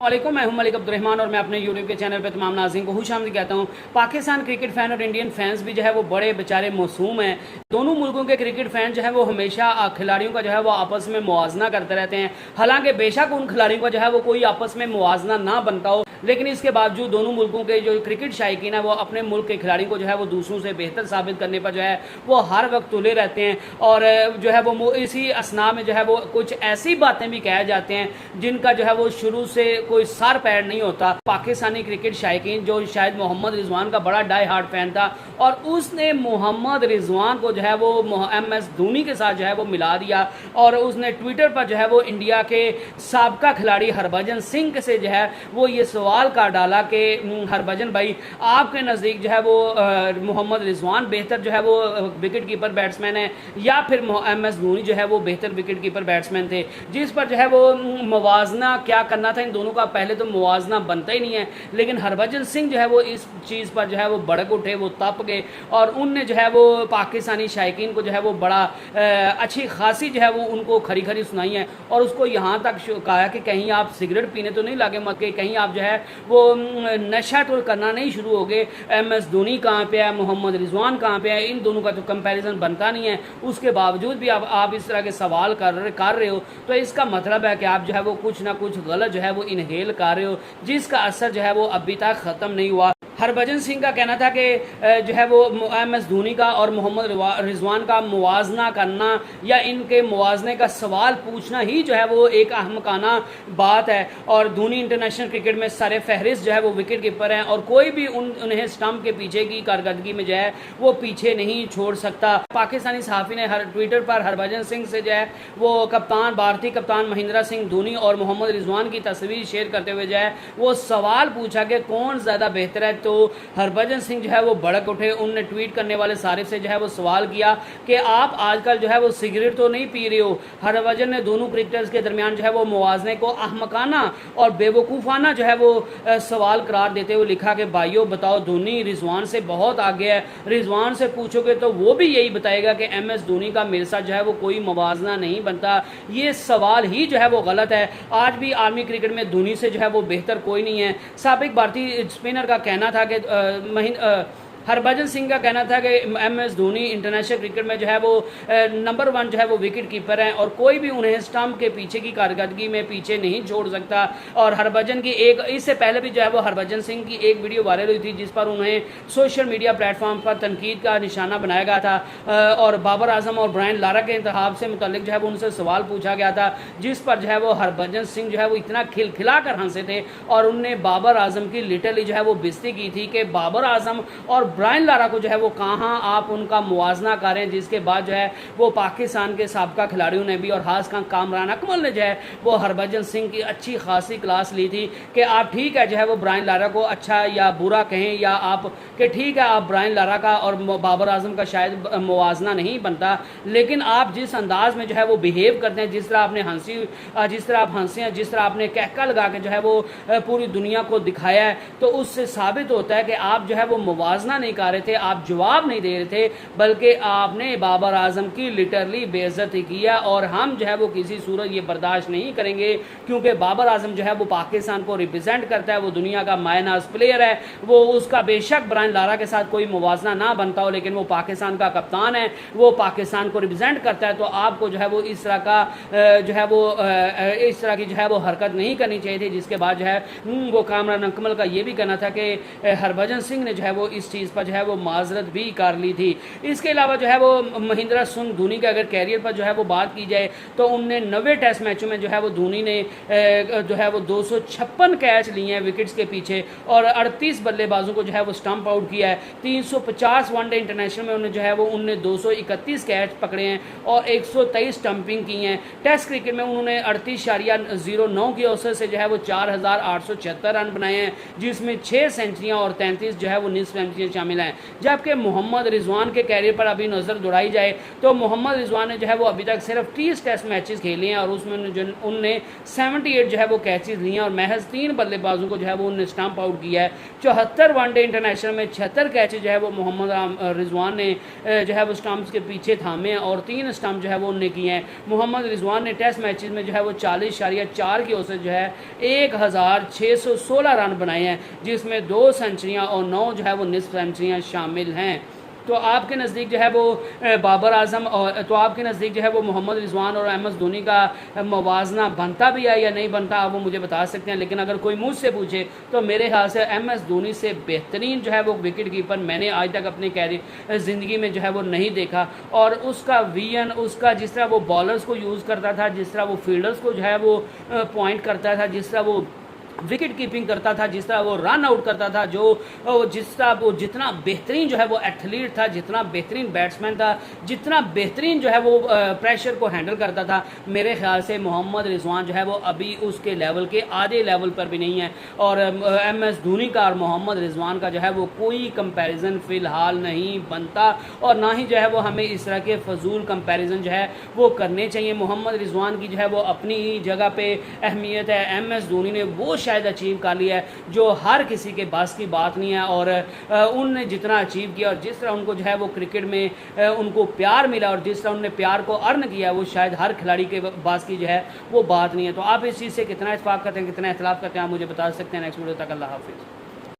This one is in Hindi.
वालेकुम, मैं हूं मलिक अब्दुर्रहमान और मैं अपने यूट्यूब के चैनल पे तमाम नाज़रीन को खुशामदीद कहता हूं। पाकिस्तान क्रिकेट फ़ैन और इंडियन फैंस भी जो है वो बड़े बेचारे मौसूम हैं। दोनों मुल्कों के क्रिकेट फ़ैन जो है वो हमेशा खिलाड़ियों का जो है वो आपस में मुआवजना करते रहते हैं। हालांकि बेशक उन खिलाड़ियों का जो है वो कोई आपस में मुआवजना ना बनता हो, लेकिन इसके बावजूद दोनों मुल्कों के जो क्रिकेट शायकीन है वो अपने मुल्क के खिलाड़ियों को जो है वो दूसरों से बेहतर साबित करने पर जो है वो हर वक्त तुले रहते हैं। और जो है वो इसी असना में जो है वो कुछ ऐसी बातें भी कहे जाते हैं जिनका जो है वो शुरू से कोई सर पैर नहीं होता। पाकिस्तानी क्रिकेट शायकीन जो शायद मोहम्मद रिजवान का बड़ा डाई हार्ड फैन था और उसने मोहम्मद रिजवान को जो है वो MS धोनी के साथ जो है वो मिला दिया और उसने ट्विटर पर जो है वो इंडिया के साबका खिलाड़ी हरभजन सिंह से जो है वो ये सवाल कर डाला कि हरभजन भाई, आपके नज़दीक जो है वो मोहम्मद रिजवान बेहतर जो है वो विकेट कीपर बैट्समैन है या फिर MS धोनी जो है वो बेहतर विकेट कीपर बैट्समैन थे। जिस पर जो है वो मुवाजना क्या करना था इन दोनों का पहले तो मुवाजना बनता ही नहीं है, लेकिन हरभजन सिंह जो है वो इस चीज़ पर जो है वो भड़क उठे, वो तप गए और उनने जो है वो पाकिस्तानी शायकीन को जो है वो बड़ा अच्छी खासी जो है वो उनको खरी खरी सुनाई है और उसको यहाँ तक कहा कि कहीं आप सिगरेट पीने तो नहीं लगे मत के, कहीं आप जो है वो नशा तो करना नहीं शुरू हो गए। MS धोनी कहाँ पे है, मोहम्मद रिजवान कहाँ पे है, इन दोनों का तो कंपैरिजन बनता नहीं है। उसके बावजूद भी आप इस तरह के सवाल कर रहे हो तो इसका मतलब है कि आप जो है वो कुछ ना कुछ गलत जो है वो इनहेल कर रहे हो, जिसका असर जो है वो अभी तक ख़त्म नहीं हुआ। हरभजन सिंह का कहना था कि जो है वो MS धोनी का और मोहम्मद रिजवान का मुवाजना करना या इनके मुवाजने का सवाल पूछना ही जो है वो एक अहमकाना बात है। और धोनी इंटरनेशनल क्रिकेट में सरे फहरिस्त जो है वो विकेट कीपर हैं और कोई भी उन्हें स्टंप के पीछे की कारकर्दगी में जो है वो पीछे नहीं छोड़ सकता। पाकिस्तानी सहाफ़ी ने ट्विटर पर हरभजन सिंह से जो है वो भारतीय कप्तान महेंद्र सिंह धोनी और मोहम्मद रिजवान की तस्वीर शेयर करते हुए जो है वो सवाल पूछा कि कौन ज़्यादा बेहतर है। तो हरभजन सिंह जो है वो भड़क उठे। उनने ट्वीट करने वाले सारिफ से जो है वो सवाल किया कि आप आजकल जो है वो सिगरेट तो नहीं पी रहे हो। हरभजन ने दोनों क्रिकेटर्स के दरमियान जो है वो मुवाजने को अहमकाना और बेवकूफ़ाना जो है वो सवाल करार देते हुए लिखा कि भाइयों बताओ, धोनी रिजवान से बहुत आगे है। रिजवान से पूछोगे तो वो भी यही बताएगा कि MS धोनी का मेरे साथ जो है वो कोई मुवाजना नहीं बनता। ये सवाल ही जो है वो गलत है। आज भी आर्मी क्रिकेट में धोनी से जो है वो बेहतर कोई नहीं है। साबिक भारतीय स्पिनर का कहना था कि हरभजन सिंह का कहना था कि MS धोनी इंटरनेशनल क्रिकेट में जो है वो नंबर 1 जो है वो विकेट कीपर हैं और कोई भी उन्हें स्टंप के पीछे की कारकर्दगी में पीछे नहीं छोड़ सकता। और हरभजन की इससे पहले भी जो है वो हरभजन सिंह की एक वीडियो वायरल हुई थी जिस पर उन्हें सोशल मीडिया प्लेटफॉर्म पर तनकीद का निशाना बनाया गया था और बाबर आजम और ब्रायन लारा के इंतखाब से मुतल्लिक जो है वो उनसे सवाल पूछा गया था, जिस पर जो है वो हरभजन सिंह जो है वो इतना खिलखिला कर हंसे थे और उनने बाबर आजम की लिटरली जो है वो बेइज्जती की थी कि बाबर आजम और ब्रायन लारा को जो है वो कहाँ आप उनका मुवाजना करें। जिसके बाद जो है वो पाकिस्तान के साबका खिलाड़ियों ने भी और खासकर कामरान अकमल ने जो है वो हरभजन सिंह की अच्छी खासी क्लास ली थी कि आप ठीक है जो है वो ब्रायन लारा को अच्छा या बुरा कहें या आप कि ठीक है आप ब्रायन लारा का और बाबर आजम का शायद मुवाजना नहीं बनता, लेकिन आप जिस अंदाज में जो है वो बिहेव करते हैं, जिस तरह आपने जिस तरह आप हंसे हैं, जिस तरह आपने कहका लगा के जो है वो पूरी दुनिया को दिखाया है, तो उससे साबित होता है कि आप जो है वो मुवाजना नहीं कर रहे थे, आप जवाब नहीं दे रहे थे, बल्कि आपने बाबर आजम की लिटरली बेइज्जती किया। और हम जो है वो किसी सूरत ये बर्दाश्त नहीं करेंगे क्योंकि बाबर आजम जो है वो पाकिस्तान को रिप्रेजेंट करता है, वो दुनिया का मायनाज प्लेयर है। वो उसका बेशक ब्रायन लारा के साथ कोई मुवाजना ना बनता हो, लेकिन वो पाकिस्तान का कप्तान है, वो पाकिस्तान को रिप्रेजेंट करता है। तो आपको जो है वो इस तरह का जो है वो इस तरह की जो है वो हरकत नहीं करनी चाहिए थी। जिसके बाद जो है वो कामरान अकमल का ये भी कहना था कि हरभजन सिंह ने जो है वो इस चीज़ पर जो है वो माजरत भी कर ली थी। इसके अलावा जो है वो महेंद्र सिंह धोनी के अगर कैरियर पर जो है वो बात की जाए तो उनने 90 टेस्ट मैचों में जो है वो धोनी ने जो है वो 256 कैच लिए हैं विकेट्स के पीछे और 38 बल्लेबाजों को जो है वो स्टंप आउट किया है। 350 वनडे इंटरनेशनल में उन्हें जो है वो उनने 231 कैच पकड़े हैं और 123 स्टंपिंग की हैं। टेस्ट क्रिकेट में उन्होंने 38.09 की औसत से जो है वो 4876 रन बनाए हैं, जिसमें 6 सेंचुरियाँ और 33 जो है वो निस्फ सेंचुरियाँ शामिल हैं। जबकि मोहम्मद रिजवान के कैरियर पर अभी नज़र दौड़ाई जाए तो मोहम्मद रिजवान ने जो है वो अभी तक सिर्फ 30 टेस्ट मैचेस खेले हैं और उसमें उनने 78 जो है वो कैचेस लिए हैं और महज 3 बल्लेबाजों को जो है वो उन्होंने स्टंप आउट किया है। 74 वनडे इंटरनेशनल में 76 कैचेज जो है वो मोहम्मद रिजवान ने जो है वो स्टंप्स के पीछे थामे हैं और 3 स्टंप जो है वो उनने किए हैं। मोहम्मद रिजवान ने टेस्ट मैचेस में जो है वो 40.4 की औसत जो है 1616 रन बनाए हैं, जिसमें 2 सेंचुरियाँ और 9 जो है वो निस्फ सेंचुरियाँ शामिल हैं। तो आपके नज़दीक जो है वो बाबर आजम और तो आपके नज़दीक जो है वो मोहम्मद रिजवान और एम एस धोनी का मवाजना बनता भी है या नहीं बनता, आप वो मुझे बता सकते हैं। लेकिन अगर कोई मुझसे पूछे तो मेरे ख्याल से एम एस धोनी से बेहतरीन जो है वो विकेट कीपर मैंने आज तक अपने कैरियर ज़िंदगी में जो है वो नहीं देखा। और उसका विजन, उसका जिस तरह वो बॉलर्स को यूज़ करता था, जिस तरह वो फील्डर्स को जो है वो पॉइंट करता था, जिस तरह वो विकेट कीपिंग करता था, जिस तरह वो रन आउट करता था, जिस तरह वो जितना बेहतरीन जो है वो एथलीट था, जितना बेहतरीन बैट्समैन था, जितना बेहतरीन जो है वो प्रेशर को हैंडल करता था, मेरे ख्याल से मोहम्मद रिजवान जो है वो अभी उसके लेवल के आधे लेवल पर भी नहीं है। और एम एस धोनी का और मोहम्मद रिजवान का जो है वो कोई कंपैरिजन फ़िलहाल नहीं बनता और ना ही जो है वो हमें इस तरह के फजूल कंपैरिजन जो है वो करने चाहिए। मोहम्मद रिजवान की जो है वो अपनी ही जगह पे अहमियत है। एम एस धोनी ने वो शायद अचीव कर लिया है जो हर किसी के बस की बात नहीं है और उनने जितना अचीव किया और जिस तरह उनको जो है वो क्रिकेट में उनको प्यार मिला और जिस तरह उन्होंने प्यार को अर्न किया वो शायद हर खिलाड़ी के बस की जो है वो बात नहीं है। तो आप इस चीज़ से कितना इत्तेफाक करते हैं, कितना इख्तिलाफ करते हैं, आप मुझे बता सकते हैं। नेक्स्ट वीडियो तक अल्लाह हाफिज़।